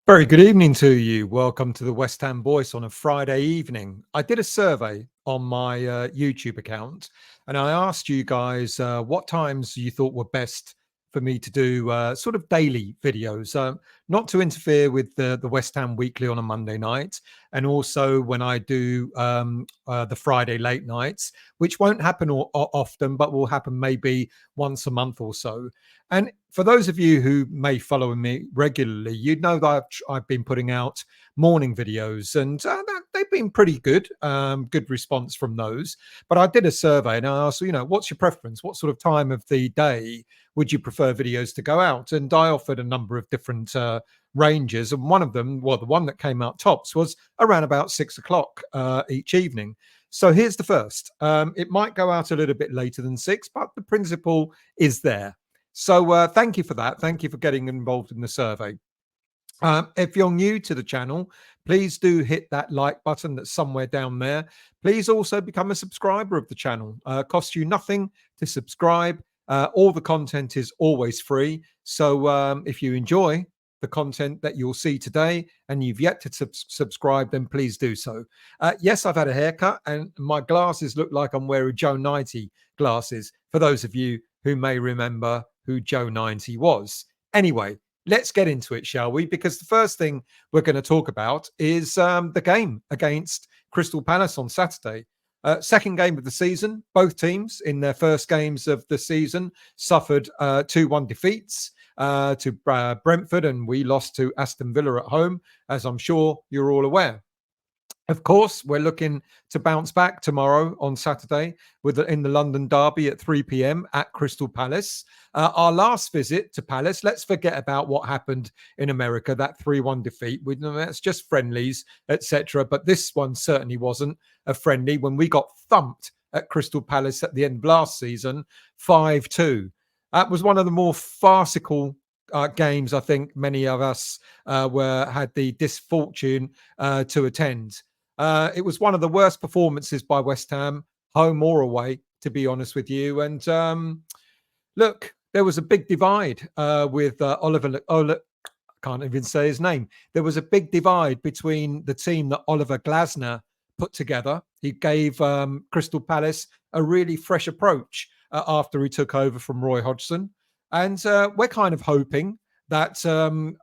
Very good evening to you. Welcome to the West Ham Voice on a Friday evening. I did a survey on my YouTube account and I asked you guys what times you thought were best for me to do sort of daily videos, not to interfere with the West Ham Weekly on a Monday night, and also when I do the Friday late nights, which won't happen often, but will happen maybe once a month or so. And for those of you who may follow me regularly, you'd know that I've been putting out morning videos, and they've been pretty good. Good response from those. But I did a survey and I asked, what's your preference? What sort of time of the day would you prefer videos to go out? And I offered a number of different ranges, and one of them, well, the one that came out tops was around about 6 o'clock each evening. So here's the first. It might go out a little bit later than 6, but the principle is there. So thank you for that. Thank you for getting involved in the survey. If you're new to the channel, please do hit that like button that's somewhere down there. Please also become a subscriber of the channel. Costs you nothing to subscribe. All the content is always free. So if you enjoy the content that you'll see today and you've yet to subscribe, then please do so. Yes, I've had a haircut and my glasses look like I'm wearing Joe 90 glasses, for those of you who may remember who Joe 90 was. Anyway, let's get into it, shall we? Because the first thing we're going to talk about is the game against Crystal Palace on Saturday. Second game of the season. Both teams in their first games of the season suffered 2-1 defeats to Brentford, and we lost to Aston Villa at home, as I'm sure you're all aware. Of course, we're looking to bounce back tomorrow on Saturday in the London derby at 3 p.m. at Crystal Palace. Our last visit to Palace, let's forget about what happened in America, that 3-1 defeat. That's just friendlies, etc. But this one certainly wasn't a friendly when we got thumped at Crystal Palace at the end of last season, 5-2. That was one of the more farcical games I think many of us had the misfortune to attend. It was one of the worst performances by West Ham, home or away, to be honest with you. And look, there was a big divide with Oliver. Can't even say his name. There was a big divide between the team that Oliver Glasner put together. He gave Crystal Palace a really fresh approach after he took over from Roy Hodgson. And we're kind of hoping that Julen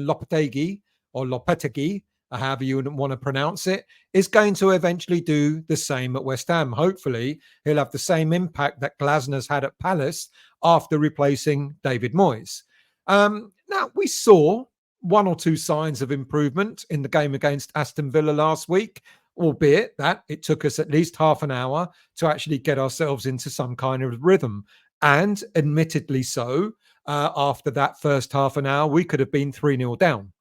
Lopetegui, or Lopetegui, however you want to pronounce it, is going to eventually do the same at West Ham. Hopefully, he'll have the same impact that Glasner's had at Palace after replacing David Moyes. Now, we saw one or two signs of improvement in the game against Aston Villa last week, albeit that it took us at least half an hour to actually get ourselves into some kind of rhythm. And admittedly so, after that first half an hour, we could have been 3-0 down.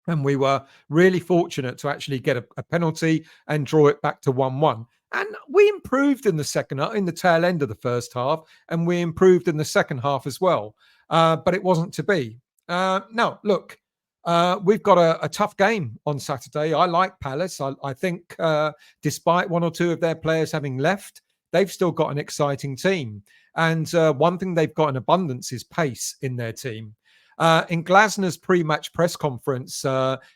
And we were really fortunate to actually get a penalty and draw it back to 1-1. And we improved in the tail end of the first half, and we improved in the second half as well. But it wasn't to be. Now, look, we've got a tough game on Saturday. I like Palace. I think despite one or two of their players having left, they've still got an exciting team. And one thing they've got in abundance is pace in their team. In Glasner's pre-match press conference,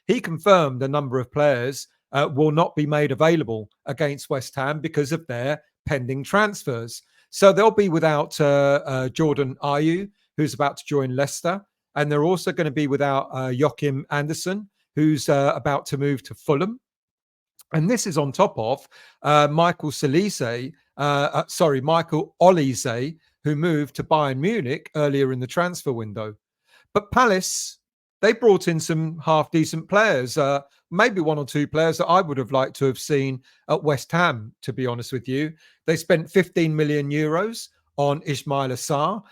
he confirmed a number of players will not be made available against West Ham because of their pending transfers. So they'll be without Jordan Ayew, who's about to join Leicester. And they're also going to be without Joachim Andersen, who's about to move to Fulham. And this is on top of Michael Olise, who moved to Bayern Munich earlier in the transfer window. But Palace, they brought in some half-decent players, maybe one or two players that I would have liked to have seen at West Ham, to be honest with you. They spent 15 million euros on Ismail Assar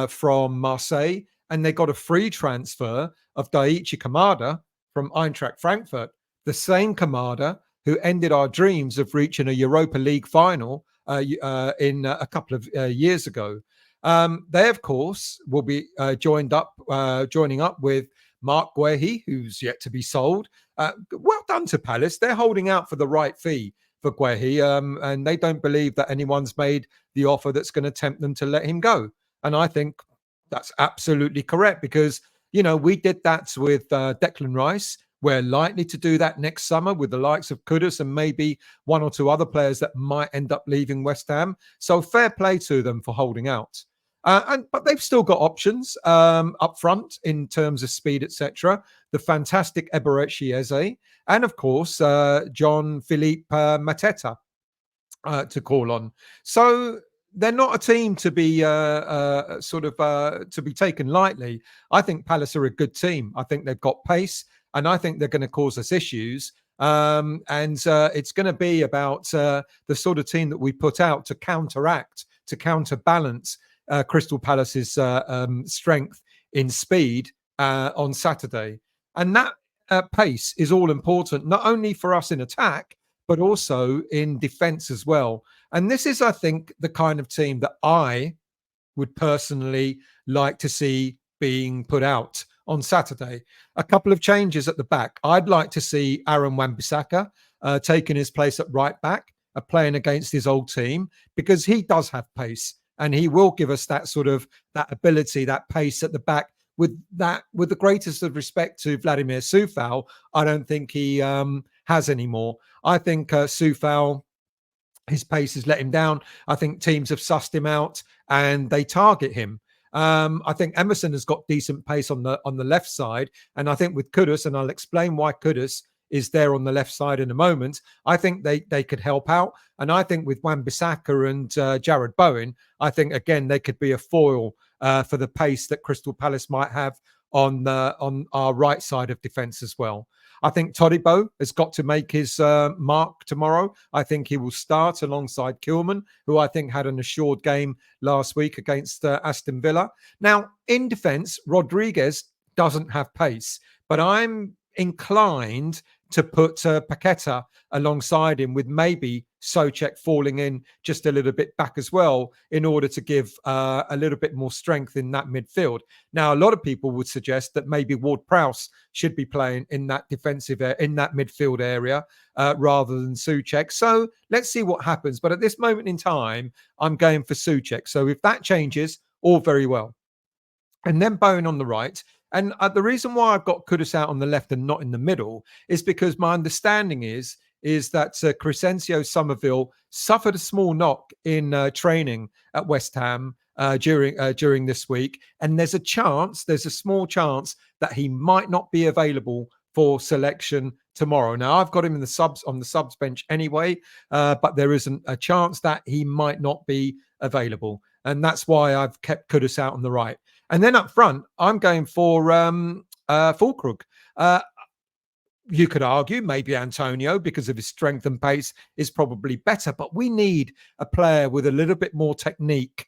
from Marseille, and they got a free transfer of Daichi Kamada from Eintracht Frankfurt, the same Kamada who ended our dreams of reaching a Europa League final in a couple of years ago. They, of course, will be joining up with Mark Guehi, who's yet to be sold. Well done to Palace. They're holding out for the right fee for Guehi, and they don't believe that anyone's made the offer that's going to tempt them to let him go. And I think that's absolutely correct, because We did that with Declan Rice. We're likely to do that next summer with the likes of Kudus and maybe one or two other players that might end up leaving West Ham. So fair play to them for holding out. But they've still got options up front in terms of speed, etc. The fantastic Eberechi Eze, and of course John Philippe Mateta to call on. So they're not a team to be to be taken lightly. I think Palace are a good team. I think they've got pace, and I think they're going to cause us issues. It's going to be about the sort of team that we put out to counteract, to counterbalance Crystal Palace's strength in speed on Saturday. And that pace is all important, not only for us in attack, but also in defense as well. And this is, I think, the kind of team that I would personally like to see being put out on Saturday. A couple of changes at the back. I'd like to see Aaron Wan-Bissaka taking his place at right back, playing against his old team, because he does have pace and he will give us that sort of that ability, that pace at the back. With the greatest of respect to Vladimir Coufal, I don't think he has anymore. I think Coufal, his pace has let him down. I think teams have sussed him out and they target him. I think Emerson has got decent pace on the left side, and I think with Kudus, and I'll explain why Kudus is there on the left side in a moment, I think they could help out. And I think with Wan-Bissaka and Jared Bowen, I think again they could be a foil for the pace that Crystal Palace might have on our right side of defence as well. I think Todibo has got to make his mark tomorrow. I think he will start alongside Kilman, who I think had an assured game last week against Aston Villa. Now, in defence, Rodriguez doesn't have pace, but I'm inclined to put Paqueta alongside him, with maybe Souček falling in just a little bit back as well, in order to give a little bit more strength in that midfield. Now, a lot of people would suggest that maybe Ward-Prowse should be playing in that defensive in that midfield area rather than Souček. So let's see what happens. But at this moment in time, I'm going for Souček. So if that changes, all very well. And then Bowen on the right. And the reason why I've got Kudus out on the left and not in the middle is because my understanding is that Crysencio Summerville suffered a small knock in training at West Ham during this week, and there's a small chance that he might not be available for selection tomorrow. Now, I've got him on the subs bench anyway, but there isn't a chance that he might not be available, and that's why I've kept Kudus out on the right. And then up front, I'm going for Füllkrug. You could argue maybe Antonio, because of his strength and pace, is probably better. But we need a player with a little bit more technique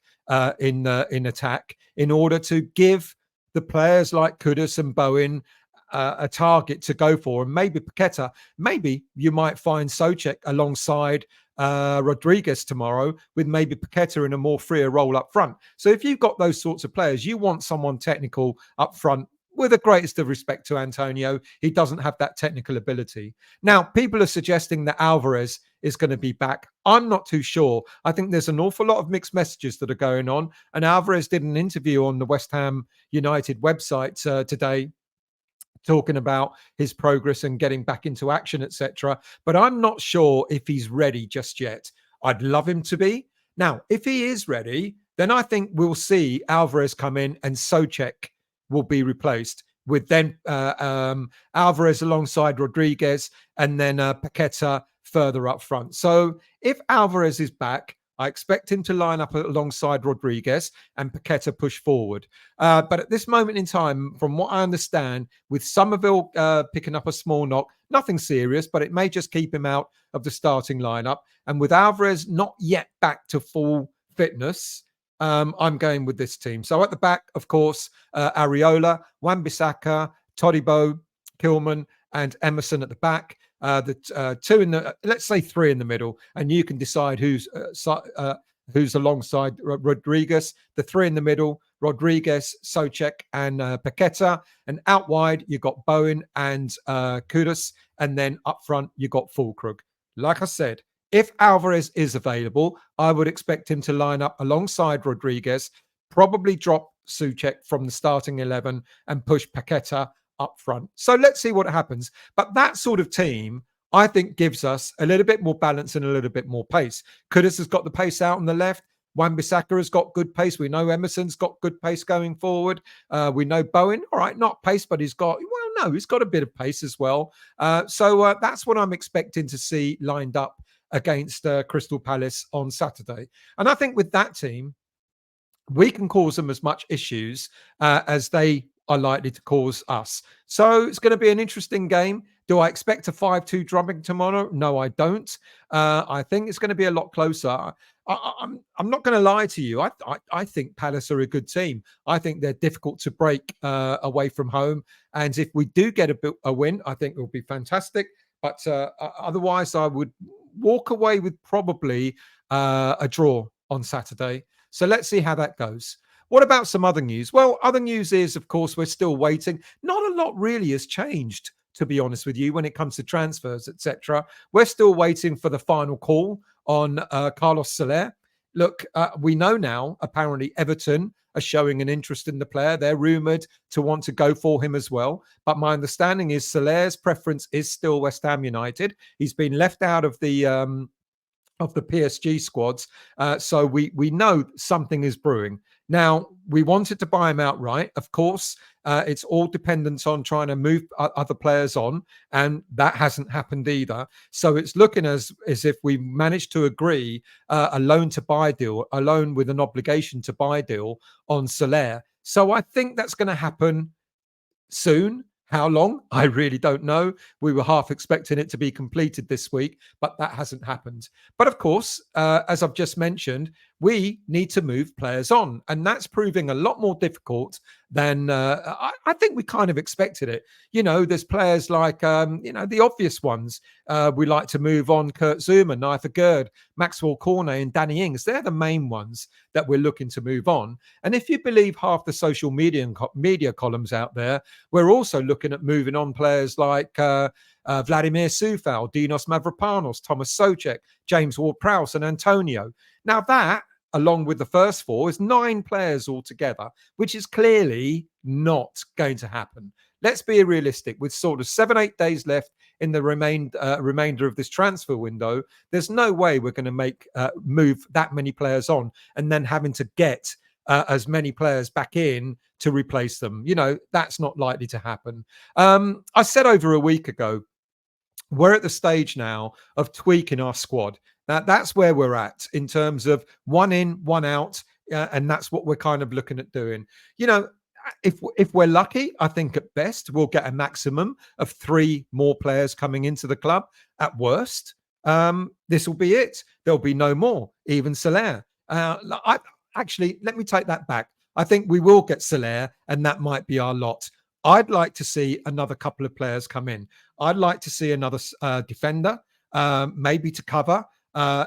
in attack in order to give the players like Kudus and Bowen a target to go for. And maybe Paqueta, maybe you might find Souček alongside Rodriguez tomorrow, with maybe Paqueta in a more freer role up front. So if you've got those sorts of players, you want someone technical up front. With the greatest of respect to Antonio, he doesn't have that technical ability. Now, people are suggesting that Alvarez is going to be back. I'm not too sure. I think there's an awful lot of mixed messages that are going on. And Alvarez did an interview on the West Ham United website today, talking about his progress and getting back into action, etc. But I'm not sure if he's ready just yet. I'd love him to be. Now, if he is ready, then I think we'll see Alvarez come in and Souček will be replaced with then Alvarez alongside Rodriguez, and then Paqueta further up front. So if Alvarez is back, I expect him to line up alongside Rodriguez and Paqueta push forward. But at this moment in time, from what I understand, with Summerville picking up a small knock, nothing serious, but it may just keep him out of the starting lineup. And with Alvarez not yet back to full fitness, I'm going with this team. So at the back, of course, Areola, Wan-Bissaka, Todibo, Kilman, and Emerson at the back. Two in the, let's say three in the middle, and you can decide who's alongside Rodriguez. The three in the middle: Rodriguez, Souček, and Paqueta. And out wide, you got Bowen and Kudus, and then up front, you got Füllkrug. Like I said, if Alvarez is available, I would expect him to line up alongside Rodriguez, probably drop Souček from the starting 11 and push Paqueta up front. So let's see what happens. But that sort of team, I think, gives us a little bit more balance and a little bit more pace. Kudus has got the pace out on the left. Wan-Bissaka has got good pace. We know Emerson's got good pace going forward. We know Bowen, all right, not pace, but he's got a bit of pace as well. So that's what I'm expecting to see lined up against Crystal Palace on Saturday. And I think with that team, we can cause them as much issues as they are likely to cause us. So it's going to be an interesting game. Do I expect a 5-2 drumming tomorrow? No, I don't. I think it's going to be a lot closer. I'm not going to lie to you. I think Palace are a good team. I think they're difficult to break away from home. And if we do get a win, I think it will be fantastic. But otherwise, I would walk away with probably a draw on Saturday. So let's see how that goes. What about some other news? Well, other news is, of course, we're still waiting. Not a lot really has changed, to be honest with you, when it comes to transfers, etc. We're still waiting for the final call on Carlos Soler. Look, we know now, apparently, Everton are showing an interest in the player. They're rumoured to want to go for him as well. But my understanding is Soler's preference is still West Ham United. He's been left out of the PSG squads. So we know something is brewing. Now, we wanted to buy him outright. Of course, it's all dependent on trying to move other players on, and that hasn't happened either. So it's looking as if we managed to agree a loan to buy deal, a loan with an obligation to buy deal on Soler. So I think that's going to happen soon. How long? I really don't know. We were half expecting it to be completed this week, but that hasn't happened. But of course, as I've just mentioned, we need to move players on, and that's proving a lot more difficult than I think we kind of expected it. There's players like, the obvious ones. We like to move on Kurt Zouma, Nigel Gerd, Maxwell Cornet, and Danny Ings. They're the main ones that we're looking to move on. And if you believe half the social media columns out there, we're also looking at moving on players like Vladimir Coufal, Dinos Mavropanos, Thomas Souček, James Ward-Prowse, and Antonio. Now that, along with the first four, is 9 players altogether, which is clearly not going to happen. Let's be realistic. With sort of 7-8 days left in the remainder of this transfer window, there's no way we're going to move that many players on and then having to get as many players back in to replace them. That's not likely to happen. I said over a week ago, we're at the stage now of tweaking our squad. That's where we're at in terms of one in, one out, and that's what we're kind of looking at doing. If we're lucky, I think at best we'll get a maximum of 3 more players coming into the club. At worst, this will be it. There'll be no more, even Soler. Actually, let me take that back. I think we will get Soler, and that might be our lot. I'd like to see another couple of players come in. I'd like to see another defender, maybe to cover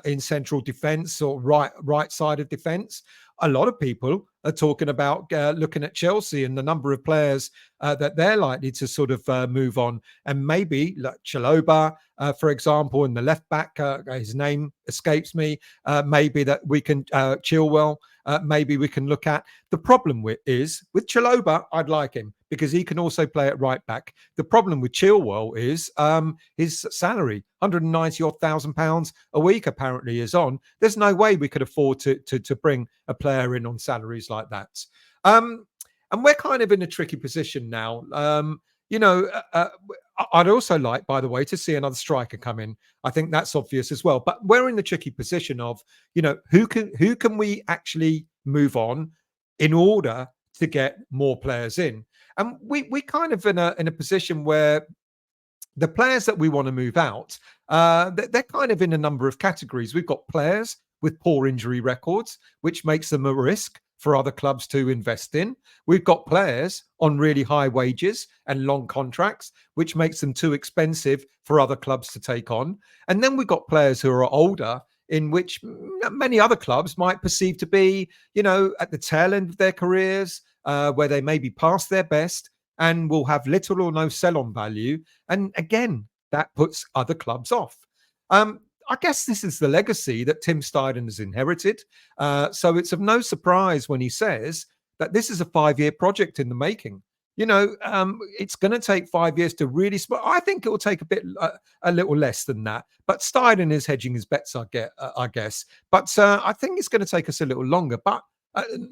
in central defence or right side of defence. A lot of people are talking about looking at Chelsea and the number of players that they're likely to sort of move on, and maybe like Chalobah, for example, in the left back. His name escapes me. Maybe that we can Chilwell. Maybe we can look at. The problem is with Chalobah, I'd like him because he can also play at right back. The problem with Chilwell is his salary, £190,000 a week apparently is on. There's no way we could afford to bring a player in on salaries like that. And we're kind of in a tricky position now. I'd also like, by the way, to see another striker come in. I think that's obvious as well. But we're in the tricky position of, who can we actually move on in order to get more players in? And we kind of in a position where the players that we want to move out, they're kind of in a number of categories. We've got players with poor injury records, which makes them a risk for other clubs to invest in. We've got players on really high wages and long contracts, which makes them too expensive for other clubs to take on. And then we've got players who are older, in which many other clubs might perceive to be, at the tail end of their careers, where they may be past their best and will have little or no sell-on value. And again, that puts other clubs off. I guess this is the legacy that Tim Steidten has inherited. So it's of no surprise when he says that this is a 5-year project in the making. It's going to take 5 years to really. I think it will take a little less than that. But Steiden is hedging his bets, I guess. But I think it's going to take us a little longer, but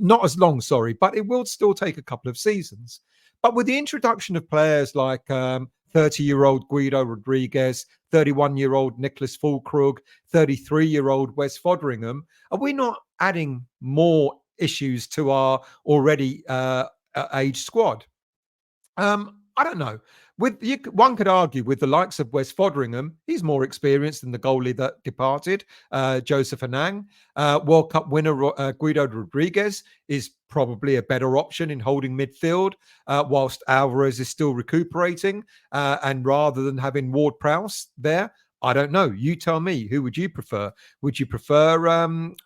not as long. Sorry, but it will still take a couple of seasons. But with the introduction of players like 30-year-old Guido Rodriguez, 31-year-old Nicholas Fulkrug, 33-year-old Wes Foderingham, are we not adding more issues to our already aged squad? I don't know. One could argue with the likes of Wes Foderingham, he's more experienced than the goalie that departed, Joseph Anang. World Cup winner Guido Rodriguez is probably a better option in holding midfield, whilst Alvarez is still recuperating. And rather than having Ward Prowse there, I don't know. You tell me. Who would you prefer? Would you prefer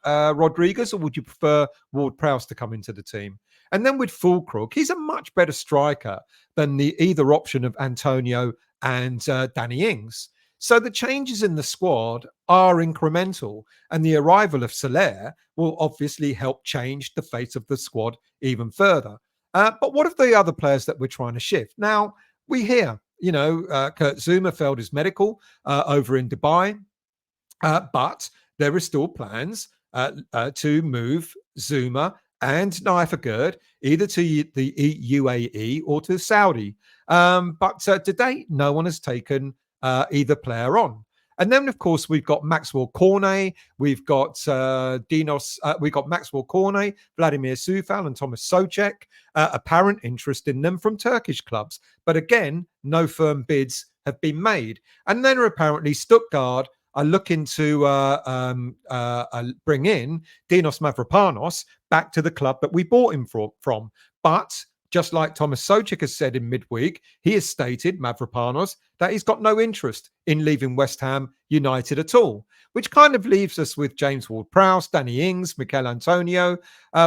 Rodriguez, or would you prefer Ward Prowse to come into the team? And then with Fulkrug, he's a much better striker than the either option of Antonio and Danny Ings. So the changes in the squad are incremental, and the arrival of Soler will obviously help change the face of the squad even further. But what of the other players that we're trying to shift? Now, we hear, Kurt Zouma failed his medical over in Dubai, but there are still plans to move Zouma and Naifa Gerd either to the UAE or to Saudi. But to date, no one has taken either player on. And then, of course, we've got Maxwell Cornet, we've got we've got Maxwell Cornet, Vladimir Sufal, and Thomas Soucek. Apparent interest in them from Turkish clubs, but again, no firm bids have been made. And then apparently Stuttgart are looking to bring in Dinos Mavropanos back to the club that we bought him from. But just like Thomas Soucek has said in midweek, he has stated, Mavropanos, that he's got no interest in leaving West Ham United at all, which kind of leaves us with James Ward-Prowse, Danny Ings, Mikel Antonio,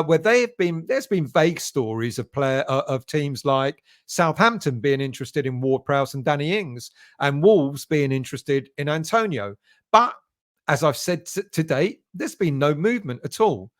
where there's been vague stories of teams like Southampton being interested in Ward-Prowse and Danny Ings, and Wolves being interested in Antonio. But as I've said to date, there's been no movement at all.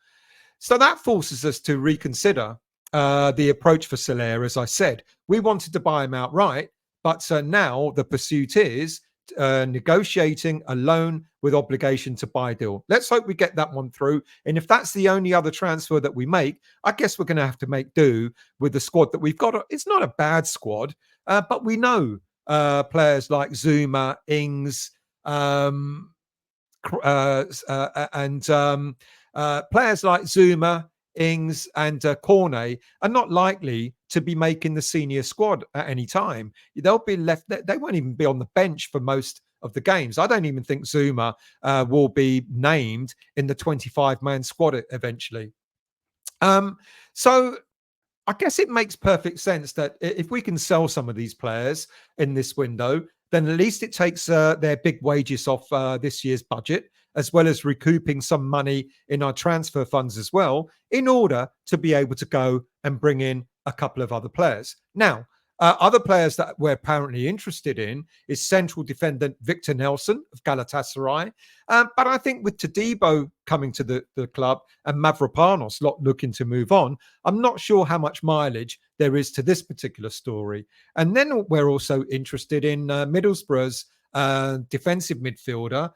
So that forces us to reconsider the approach for Soler. As I said, we wanted to buy him outright, but now the pursuit is negotiating a loan with obligation to buy deal. Let's hope we get that one through. And if that's the only other transfer that we make, I guess we're going to have to make do with the squad that we've got. It's not a bad squad, but we know players like Zouma, Ings, and players like Zouma, Ings, and Cornet are not likely to be making the senior squad at any time. They'll be left. They won't even be on the bench for most of the games. I don't even think Zouma will be named in the 25-man squad eventually. So I guess it makes perfect sense that if we can sell some of these players in this window, then at least it takes their big wages off this year's budget, as well as recouping some money in our transfer funds as well, in order to be able to go and bring in a couple of other players. Now, other players that we're apparently interested in is central defender Victor Nelson of Galatasaray. But I think with Todibo coming to the club and Mavropanos looking to move on, I'm not sure how much mileage there is to this particular story. And then we're also interested in Middlesbrough's defensive midfielder,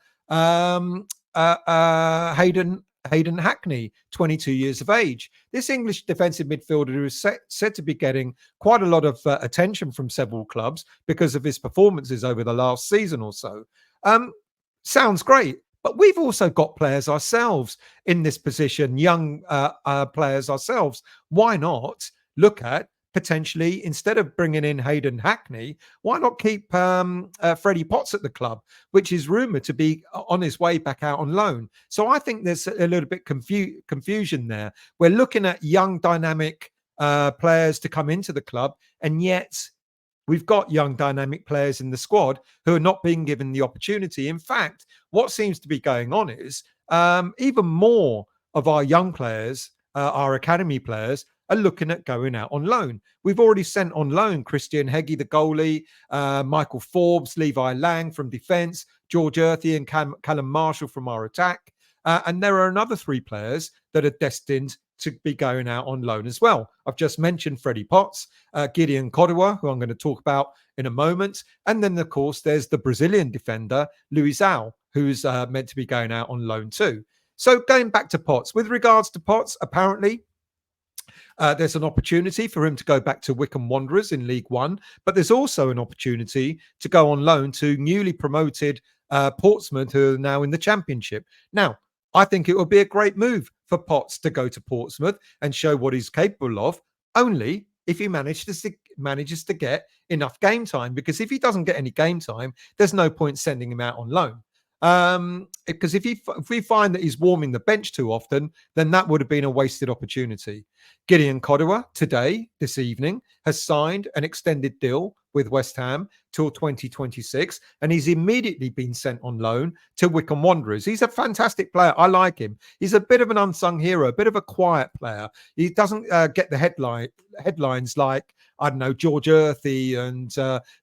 Hayden Hackney, 22 years of age. This English defensive midfielder is said to be getting quite a lot of attention from several clubs because of his performances over the last season or so. Sounds great, but we've also got players ourselves in this position, young players ourselves. Why not look at potentially, instead of bringing in Hayden Hackney, why not keep Freddie Potts at the club, which is rumoured to be on his way back out on loan? So I think there's a little bit confusion there. We're looking at young, dynamic players to come into the club, and yet we've got young, dynamic players in the squad who are not being given the opportunity. In fact, what seems to be going on is even more of our young players, our academy players, are looking at going out on loan. We've already sent on loan Christian Heggie, the goalie, Michael Forbes, Levi Lang from defence, George Earthy and Callum Marshall from our attack. And there are another 3 players that are destined to be going out on loan as well. I've just mentioned Freddie Potts, Gideon Kodua, who I'm going to talk about in a moment. And then, of course, there's the Brazilian defender, Luizao, who's meant to be going out on loan too. So going back to Potts, with regards to Potts, apparently there's an opportunity for him to go back to Wycombe Wanderers in League One, but there's also an opportunity to go on loan to newly promoted Portsmouth, who are now in the Championship. Now, I think it would be a great move for Potts to go to Portsmouth and show what he's capable of, only if he manages to get enough game time. Because if he doesn't get any game time, there's no point sending him out on loan. Because if we find that he's warming the bench too often, then that would have been a wasted opportunity. Gideon Kodua this evening, has signed an extended deal with West Ham till 2026, and he's immediately been sent on loan to Wycombe Wanderers. He's a fantastic player. I like him. He's a bit of an unsung hero, a bit of a quiet player. He doesn't get the headlines like, I don't know, George Earthy and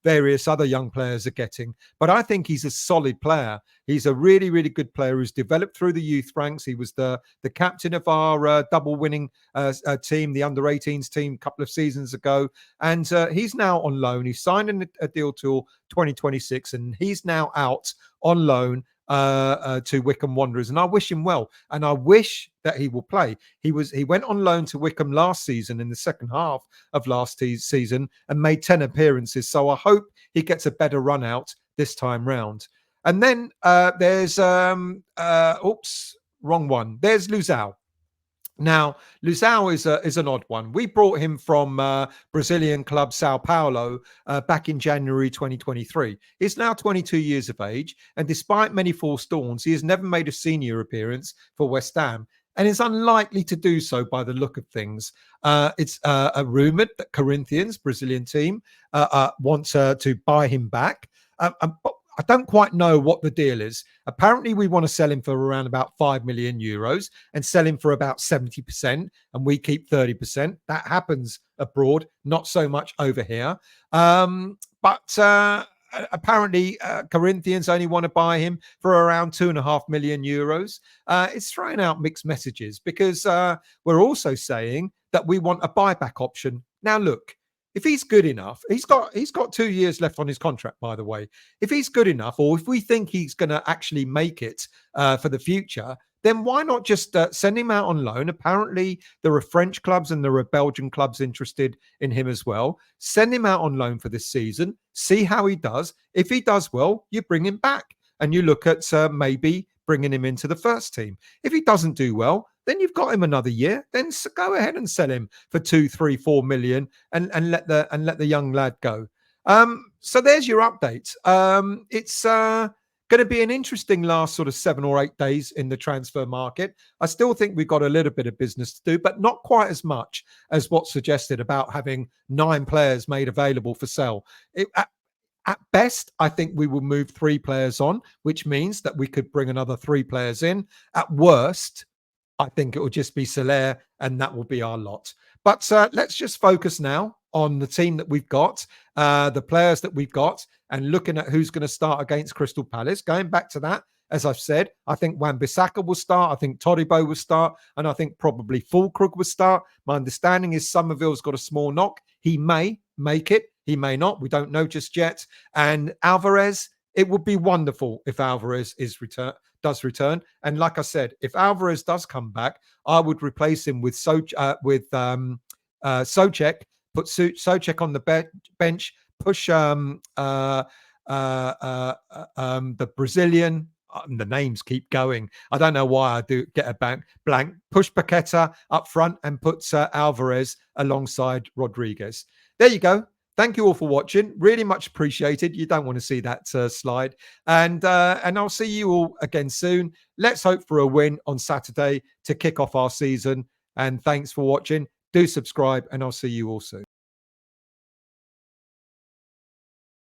various other young players are getting. But I think he's a solid player. He's a really, really good player who's developed through the youth ranks. He was the captain of our double winning team, the under-18s team, a couple of seasons ago. And he's now on loan. He signed a deal till 2026, and he's now out on loan to Wycombe Wanderers, and I wish him well, and I wish that he will play. He went on loan to Wycombe last season in the second half of last season and made 10 appearances. So I hope he gets a better run out this time round. And then there's wrong one. There's Luizao. Now, Luizao is an odd one. We brought him from Brazilian club Sao Paulo back in January 2023. He's now 22 years of age, and despite many false dawns, he has never made a senior appearance for West Ham, and is unlikely to do so by the look of things. It's rumoured that Corinthians, Brazilian team, want to buy him back. I don't quite know what the deal is. Apparently, we want to sell him for around about 5 million euros and sell him for about 70%, and we keep 30%. That happens abroad, not so much over here. But apparently, Corinthians only want to buy him for around 2.5 million euros. It's throwing out mixed messages, because we're also saying that we want a buyback option. Now, look. If he's good enough, he's got 2 years left on his contract, by the way. If he's good enough, or if we think he's going to actually make it for the future, then why not just send him out on loan? Apparently, there are French clubs and there are Belgian clubs interested in him as well. Send him out on loan for this season. See how he does. If he does well, you bring him back and you look at maybe bringing him into the first team. If he doesn't do well, then you've got him another year. Then go ahead and sell him for 2, 3, 4 million and let the young lad go. So there's your update. It's going to be an interesting last sort of 7 or 8 days in the transfer market. I still think we've got a little bit of business to do, but not quite as much as what's suggested about having 9 players made available for sale. At best, I think we will move 3 players on, which means that we could bring another 3 players in. At worst, I think it will just be Soler, and that will be our lot. But let's just focus now on the team that we've got, the players that we've got, and looking at who's going to start against Crystal Palace. Going back to that, as I've said, I think Wan-Bissaka will start. I think Todibo will start. And I think probably Fulkrug will start. My understanding is Summerville's got a small knock. He may make it. He may not. We don't know just yet. And Alvarez, it would be wonderful if Alvarez does return. And like I said, if Alvarez does come back, I would replace him with Souček, put Souček on the bench, push the Brazilian. The names keep going. I don't know why I do get a blank. Push Paqueta up front and put Alvarez alongside Rodriguez. There you go. Thank you all for watching. Really much appreciated. You don't want to see that slide. And I'll see you all again soon. Let's hope for a win on Saturday to kick off our season. And thanks for watching. Do subscribe, and I'll see you all soon.